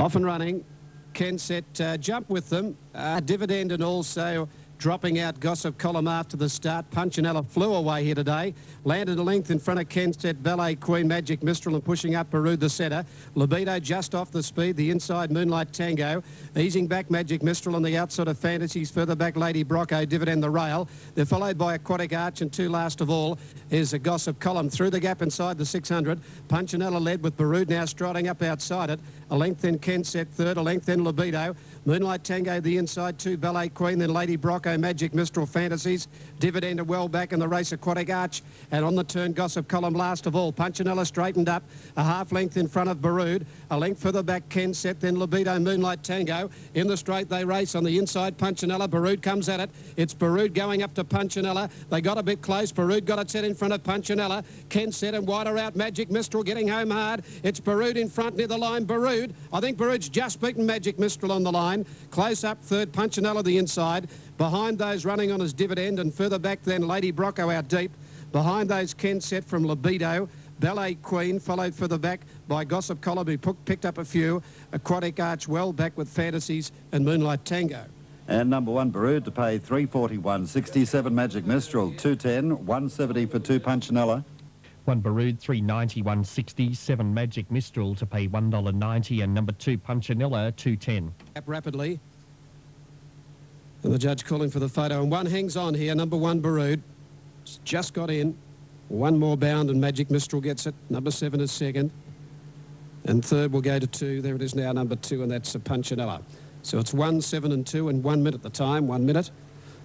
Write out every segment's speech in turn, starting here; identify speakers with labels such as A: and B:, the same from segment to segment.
A: Off and running. Kensett jump with them. Dividend and also dropping out Gossip Column after the start. Punchinella flew away here today. Landed a length in front of Kensett, Ballet Queen, Magic Mistral, and pushing up Barood the setter. Libido just off the speed. The inside Moonlight Tango. Easing back Magic Mistral on the outside of Fantasies. Further back Lady Brocco, Dividend the rail. They're followed by Aquatic Arch, and two last of all is a Gossip Column. Through the gap inside the 600. Punchinella led with Barood now striding up outside it. A length then Kensett third. A length then Libido. Moonlight Tango the inside, two Ballet Queen, then Lady Brocco, Magic Mistral, Fantasies. Dividend are well back in the race, Aquatic Arch. And on the turn, Gossip Column last of all. Punchinella straightened up, a half length in front of Barood. A length further back, Kensett, then Libido, Moonlight Tango. In the straight, they race on the inside, Punchinella. Barood comes at it. It's Barood going up to Punchinella. They got a bit close. Barood got it set in front of Punchinella. Kensett and wider out, Magic Mistral getting home hard. It's Barood in front near the line. Barood, I think Barood's just beaten Magic Mistral on the line. Close up third, Punchinella the inside. Behind those running on his Dividend, and further back then Lady Brocco out deep. Behind those Kensett from Libido. Ballet Queen followed further back by Gossip Column, who picked up a few. Aquatic Arch well back with Fantasies and Moonlight Tango.
B: And number one, Barood, to pay $341.67. Magic Mistral, $210, $170 for two Punchinella.
C: One Barood, $390, $160. Seven Magic Mistral to pay $1.90, and number two Punchinella, $210.
A: Up rapidly. And the judge calling for the photo, and one hangs on here. Number one Barood just got in. One more bound and Magic Mistral gets it. Number 7 is second. And third will go to 2. There it is now, number 2, and that's a Punchinella. So it's 1, 7 and 2 and 1 minute the time, 1 minute.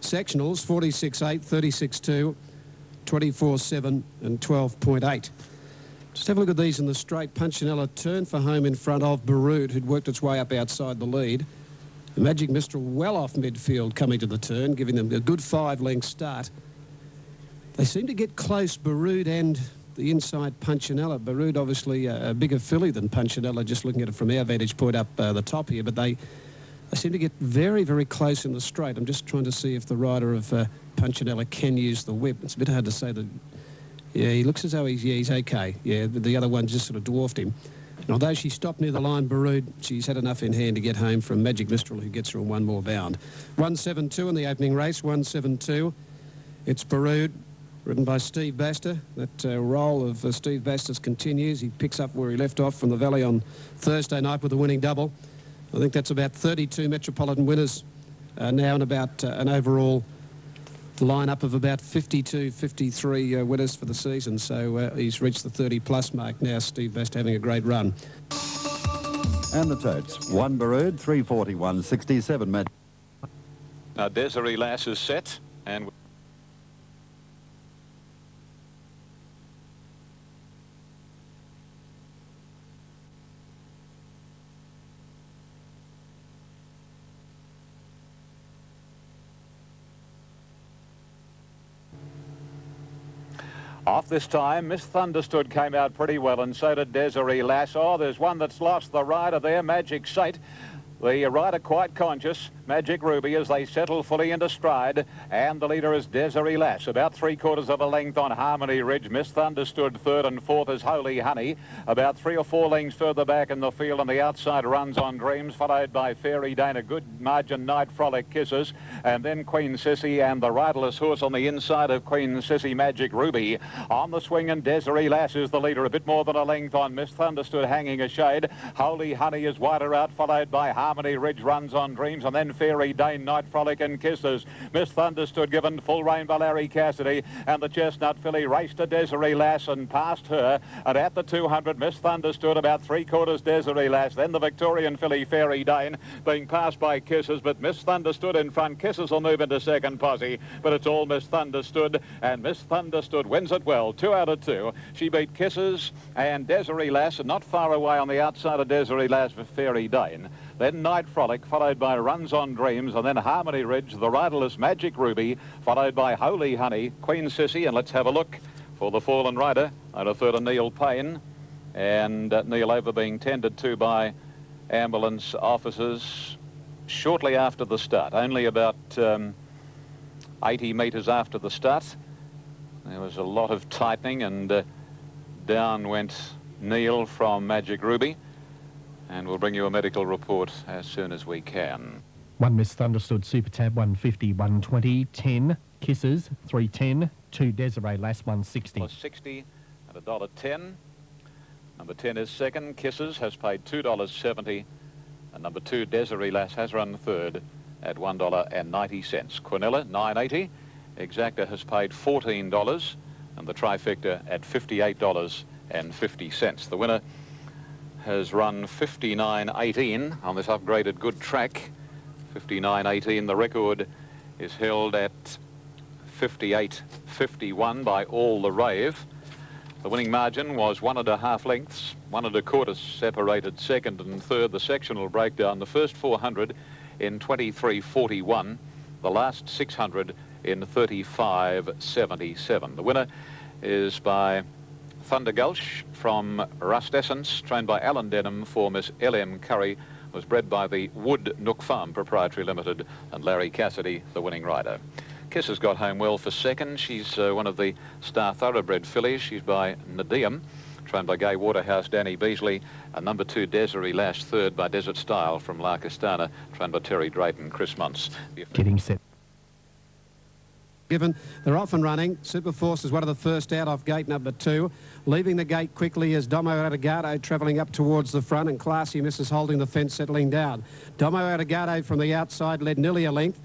A: Sectionals, 46.8, 36.2, 24.7 and 12.8. Just have a look at these in the straight. Punchinella turned for home in front of Barood, who'd worked its way up outside the lead. The Magic Mistral well off midfield coming to the turn, giving them a good 5-length start. They seem to get close, Barood and the inside Punchinella. Barood obviously a bigger filly than Punchinella, just looking at it from our vantage point up the top here, but they seem to get very, very close in the straight. I'm just trying to see if the rider of Punchinella can use the whip. It's a bit hard to say that. Yeah, he looks as though he's okay. Yeah, the other one just sort of dwarfed him. And although she stopped near the line, Barood, she's had enough in hand to get home from Magic Mistral, who gets her on one more bound. 1.72 in the opening race, 1.72. It's Barood, ridden by Steve Baster. That role of Steve Baster's continues. He picks up where he left off from the Valley on Thursday night with a winning double. I think that's about 32 Metropolitan winners now, and about an overall lineup of about 52, 53 winners for the season. So he's reached the 30-plus mark now. Steve Baster having a great run.
B: And the totes. One Barood, $341.67.
D: Now Desiree Lass is set, and off this time, Miss Thunderstood came out pretty well, and so did Desiree Lass. Oh, there's one that's lost the rider there, Magic Saint. The rider quite conscious, Magic Ruby, as they settle fully into stride, and the leader is Desiree Lass, about 3/4 of a length on Harmony Ridge. Miss Thunderstood third, and fourth is Holy Honey, about 3 or 4 lengths further back in the field. On the outside, Runs on Dreams, followed by Fairy Dane, a good margin, Night Frolic, Kisses, and then Queen Sissy, and the riderless horse on the inside of Queen Sissy, Magic Ruby. On the swing, and Desiree Lass is the leader, a bit more than a length on Miss Thunderstood, hanging a shade. Holy Honey is wider out, followed by Harmony Ridge, Runs on Dreams, and then Fairy Dane, Night Frolic, and Kisses. Miss Thunderstood given full rein by Larry Cassidy, and the Chestnut filly raced to Desiree Lass and passed her, and at the 200 Miss Thunderstood about 3/4 Desiree Lass, then the Victorian filly Fairy Dane being passed by Kisses, but Miss Thunderstood in front. Kisses will move into second posse, but it's all Miss Thunderstood, and Miss Thunderstood wins it well, 2 out of 2. She beat Kisses and Desiree Lass, and not far away on the outside of Desiree Lass for Fairy Dane. Then Night Frolic, followed by Runs on Dreams, and then Harmony Ridge, the riderless Magic Ruby, followed by Holy Honey, Queen Sissy, and let's have a look for the fallen rider. I refer to Neil Payne, and Neil over being tended to by ambulance officers shortly after the start, only about 80 metres after the start. There was a lot of tightening, and down went Neil from Magic Ruby. And we'll bring you a medical report as soon as we can.
C: 1 Miss Thunderstood Super Tab 150, 120, 10 Kisses 310, 2 Desiree Lass 160.
D: $60 and $1.10. Number 10 is second. Kisses has paid $2.70. And number 2 Desiree Lass has run third at $1.90. Quinella $9.80. Exacta has paid $14 and the trifecta at $58.50. The winner has run 59.18 on this upgraded good track. 59.18. The record is held at 58.51 by All the Rave. The winning margin was 1.5 lengths. 1 1/4 separated second and third. The sectional breakdown, the first 400 in 23.41. The last 600 in 35.77. The winner is by Thunder Gulch from Rust Essence, trained by Alan Denham for Miss L.M. Curry, was bred by the Wood Nook Farm Proprietary Limited, and Larry Cassidy, the winning rider. Kiss has got home well for second. She's one of the star thoroughbred fillies. She's by Nadeum, trained by Gay Waterhouse, Danny Beasley, and number 2 Desiree Lash, third by Desert Style from La Castana, trained by Terry Drayton, Chris Muntz.
C: Getting set.
A: Given they're off and running. Superforce is one of the first out off gate number 2. Leaving the gate quickly is Domo Artigato travelling up towards the front, and Classy Misses holding the fence, settling down. Domo Artigato from the outside led nearly a length.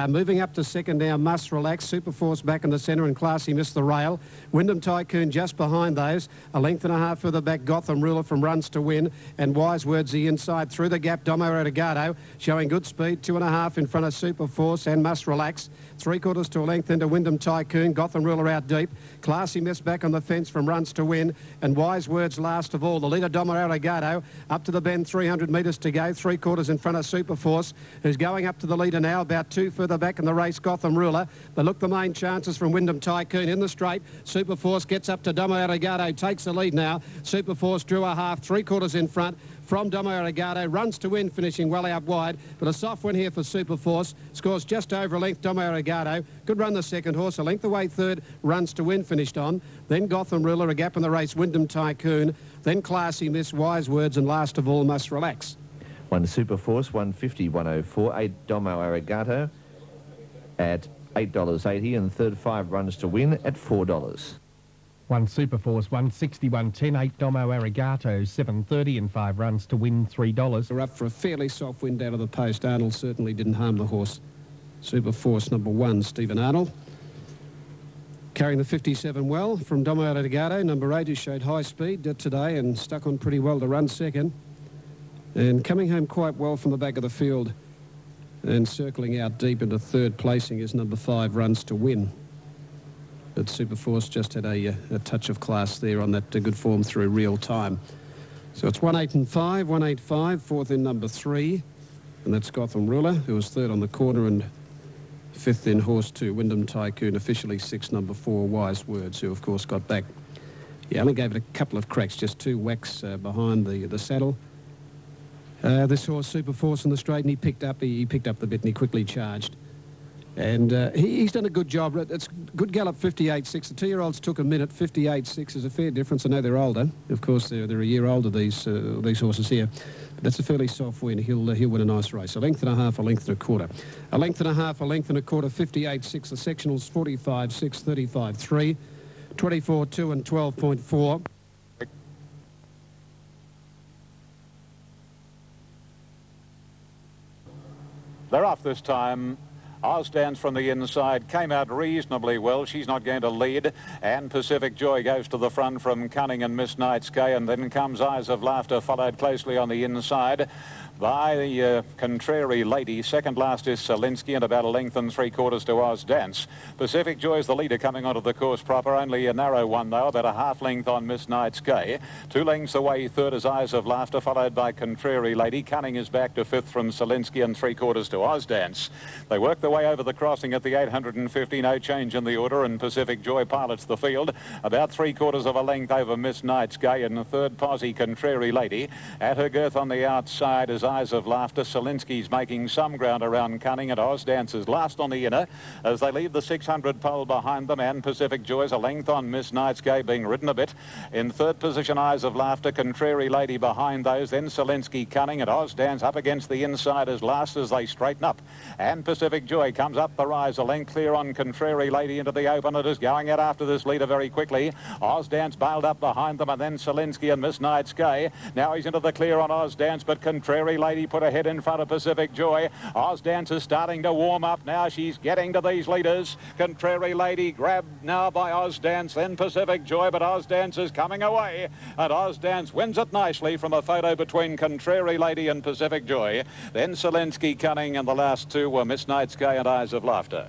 A: Moving up to second now, Must Relax. Superforce back in the centre, and Classy missed the rail. Wyndham Tycoon just behind those. 1.5 lengths further back, Gotham Ruler from Runs to Win, and Wise Words the inside. Through the gap, Domo Artigato showing good speed. 2.5 in front of Superforce and Must Relax. 3/4 to a length into Wyndham Tycoon. Gotham Ruler out deep. Classy Miss back on the fence from Runs to Win, and Wise Words last of all. The leader, Domo Artigato, up to the bend, 300 metres to go. 3/4 in front of Superforce, who's going up to the leader now, about 2 further back in the race, Gotham Ruler. They look the main chances from Wyndham Tycoon in the straight. Superforce gets up to Domo Artigato, takes the lead now. Superforce drew a half, 3/4 in front from Domo Artigato. Runs to Win, finishing well out wide, but a soft win here for Superforce. Scores just over a length, Domo Artigato. Good run the second horse, a length away third. Runs to Win finished on. Then Gotham Ruler, a gap in the race, Wyndham Tycoon. Then Classy Miss, Wise Words, and last of all, Must Relax.
E: 1 Superforce, 150, 104. 8 Domo Arigato at $8.80, and third 5 Runs to Win at $4.
C: 1 Superforce 160, 110, 8 Domo Arigato 730, and 5 Runs to Win $3.
A: They're up for a fairly soft wind out of the post. Arnold certainly didn't harm the horse. Superforce number 1, Stephen Arnold. Carrying the 57 well from Domo Artigato. Number 8, who showed high speed today and stuck on pretty well to run second. And coming home quite well from the back of the field and circling out deep into third placing is number 5, Runs to Win. But Superforce just had a touch of class there on that good form through real time. So it's 1, 8 and 5, 1, 8, 5, fourth in number 3. And that's Gotham Ruler, who was third on the corner, and fifth in horse 2, Wyndham Tycoon, officially 6, number 4, Wise Words, who of course got back. He only gave it a couple of cracks, just 2 whacks behind the saddle. This horse, Superforce, in the straight, and he picked up the bit and he quickly charged. And he's done a good job. It's good gallop, 58.6. The 2-year-olds took a minute. 58.6 is a fair difference. I know they're older. Of course, they're a year older, these horses here. But that's a fairly soft win. He'll win a nice race. 1.5 lengths, 1.25 lengths. 1.5 lengths, 1.25 lengths. 58.6. The sectionals 45.6, 35.3, 24.2 and 12.4.
D: They're off this time. Oz Dance from the inside came out reasonably well. She's not going to lead, and Pacific Joy goes to the front from Cunning and Miss Night Sky, and then comes Eyes of Laughter, followed closely on the inside by the Contrary Lady. Second last is Selinsky, and about 1 3/4 lengths to Oz Dance. Pacific Joy is the leader coming onto the course proper. Only a narrow one though, about a 1/2 length on Miss Night Sky. 2 lengths away third is Eyes of Laughter, followed by Contrary Lady. Cunning is back to fifth from Selinsky, and 3/4 to Oz Dance. They work their way over the crossing at the 850, no change in the order, and Pacific Joy pilots the field. About 3/4 of a length over Miss Night Sky, and the third posse, Contrary Lady. At her girth on the outside is Eyes of Laughter. Selinsky's making some ground around Cunning, and Ozdance is last on the inner as they leave the 600 pole behind them, and Pacific Joy's a length on Miss Night's Gay, being ridden a bit. In third position, Eyes of Laughter, Contrary Lady behind those, then Selinsky, Cunning, and Ozdance up against the inside as last as they straighten up. And Pacific Joy comes up the rise, a length clear on Contrary Lady into the open. It is going out after this leader very quickly. Ozdance bailed up behind them, and then Selinsky and Miss Night's Gay. Now he's into the clear on Ozdance, but Contrary Lady put ahead in front of Pacific Joy. Ozdance is starting to warm up now. She's getting to these leaders. Contrary Lady grabbed now by Ozdance, then Pacific Joy, but Ozdance is coming away, and Ozdance wins it nicely from a photo between Contrary Lady and Pacific Joy. Then Selinsky, Cunning, and the last two were Miss Night's Gay and Eyes of Laughter.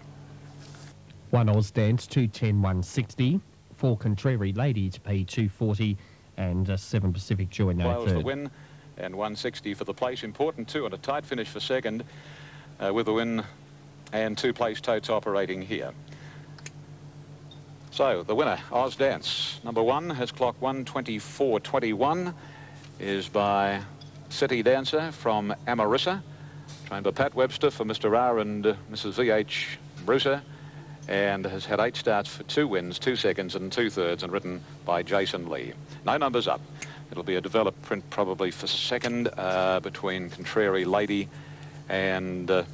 C: 1 Ozdance, 210, 160. 4 Contrary Lady to pay 240, and 7 Pacific Joy, no
D: Wales the
C: third.
D: win, and 160 for the place. Important too, and a tight finish for second with the win, and 2 place totes operating here. So the winner, Ozdance, number 1, has clocked 1:24.21, is by City Dancer from Amarissa, trained by Pat Webster for Mr. R and Mrs. V.H. Brucer, and has had 8 starts for 2 wins, 2 seconds and 2 thirds, and ridden by Jason Lee. No numbers up. It'll be a developed print probably for second between Contrary Lady and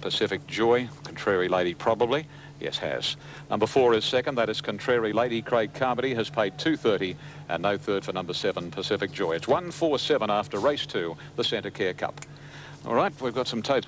D: Pacific Joy. Contrary Lady probably. Yes, has. Number 4 is second. That is Contrary Lady. Craig Carmody has paid 230, and no third for number 7, Pacific Joy. It's 1:47 after race 2, the Centre Care Cup. All right, we've got some totes.